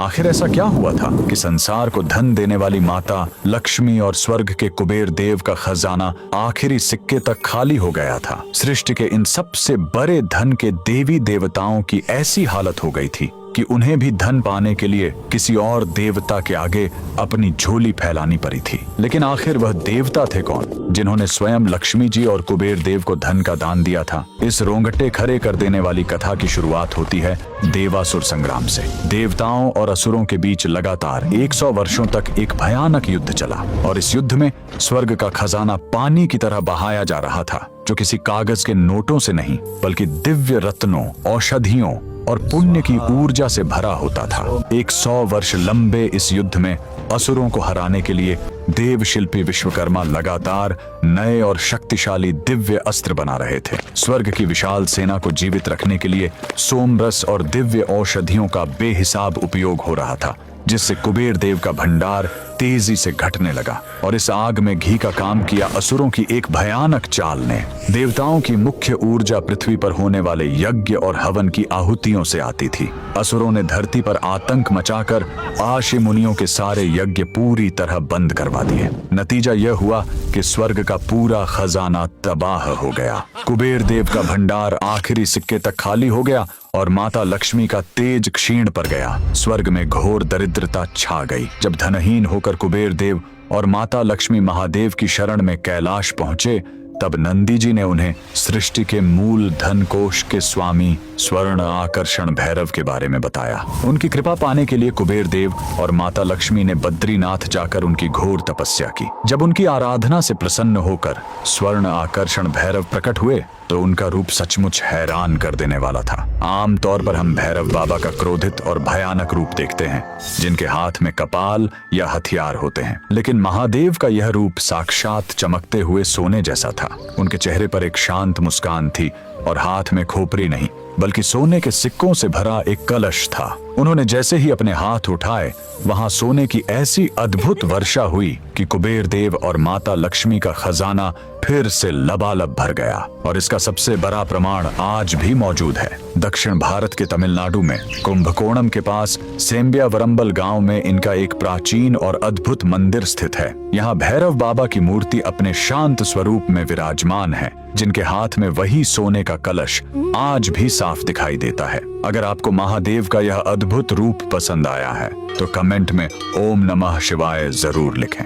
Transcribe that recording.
आखिर ऐसा क्या हुआ था कि संसार को धन देने वाली माता लक्ष्मी और स्वर्ग के कुबेर देव का खजाना आखिरी सिक्के तक खाली हो गया था। सृष्टि के इन सबसे बड़े धन के देवी देवताओं की ऐसी हालत हो गई थी कि उन्हें भी धन पाने के लिए किसी और देवता के आगे अपनी झोली फैलानी पड़ी थी। लेकिन आखिर वह देवता थे कौन जिन्होंने स्वयं लक्ष्मी जी और कुबेर देव को धन का दान दिया था? इस रोंगटे खड़े कर देने वाली कथा की शुरुआत होती है देवासुर संग्राम से। देवताओं और असुरों के बीच लगातार 100 वर्षों तक एक भयानक युद्ध चला और इस युद्ध में स्वर्ग का खजाना पानी की तरह बहाया जा रहा था, जो किसी कागज के नोटों से नहीं बल्कि दिव्य रत्नों, औषधियों और पुण्य की ऊर्जा से भरा होता था। 100 वर्ष लंबे इस युद्ध में असुरों को हराने के लिए देव शिल्पी विश्वकर्मा लगातार नए और शक्तिशाली दिव्य अस्त्र बना रहे थे। स्वर्ग की विशाल सेना को जीवित रखने के लिए सोमरस और दिव्य औषधियों का बेहिसाब उपयोग हो रहा था, जिससे कुबेर देव का भंडार तेजी से घटने लगा। और इस आग में घी का काम किया असुरों की एक भयानक चाल ने। देवताओं की मुख्य ऊर्जा पृथ्वी पर होने वाले यज्ञ और हवन की आहुतियों से आती थी। असुरों ने धरती पर आतंक मचाकर आशी मुनियों के सारे यज्ञ पूरी तरह बंद करवा दिए। नतीजा यह हुआ कि स्वर्ग का पूरा खजाना तबाह हो गया। कुबेर देव का भंडार आखिरी सिक्के तक खाली हो गया और माता लक्ष्मी का तेज क्षीण पर गया। स्वर्ग में घोर दरिद्रता छा गई। जब धनहीन होकर कुबेर देव और माता लक्ष्मी महादेव की शरण में कैलाश पहुंचे, तब नंदी जी ने उन्हें सृष्टि के मूल धन कोश के स्वामी स्वर्ण आकर्षण भैरव के बारे में बताया। उनकी कृपा पाने के लिए कुबेर देव और माता लक्ष्मी ने बद्रीनाथ जाकर उनकी घोर तपस्या की। जब उनकी आराधना से प्रसन्न होकर स्वर्ण आकर्षण भैरव प्रकट हुए तो उनका रूप सचमुच हैरान कर देने वाला था। आमतौर पर हम भैरव बाबा का क्रोधित और भयानक रूप देखते हैं, जिनके हाथ में कपाल या हथियार होते हैं, लेकिन महादेव का यह रूप साक्षात चमकते हुए सोने जैसा था। उनके चेहरे पर एक शांत मुस्कान थी और हाथ में खोपड़ी नहीं बल्कि सोने के सिक्कों से भरा एक कलश था। उन्होंने जैसे ही अपने हाथ उठाए, वहां सोने की ऐसी अद्भुत वर्षा हुई कि कुबेर देव और माता लक्ष्मी का खजाना फिर से लबालब भर गया। और इसका सबसे बड़ा प्रमाण आज भी मौजूद है। दक्षिण भारत के तमिलनाडु में कुंभकोणम के पास सेम्बियावरंबल गांव में इनका एक प्राचीन और अद्भुत मंदिर स्थित है। यहाँ भैरव बाबा की मूर्ति अपने शांत स्वरूप में विराजमान है, जिनके हाथ में वही सोने का कलश आज भी साफ दिखाई देता है। अगर आपको महादेव का यह अद्भुत रूप पसंद आया है तो कमेंट में ओम नमः शिवाय जरूर लिखें।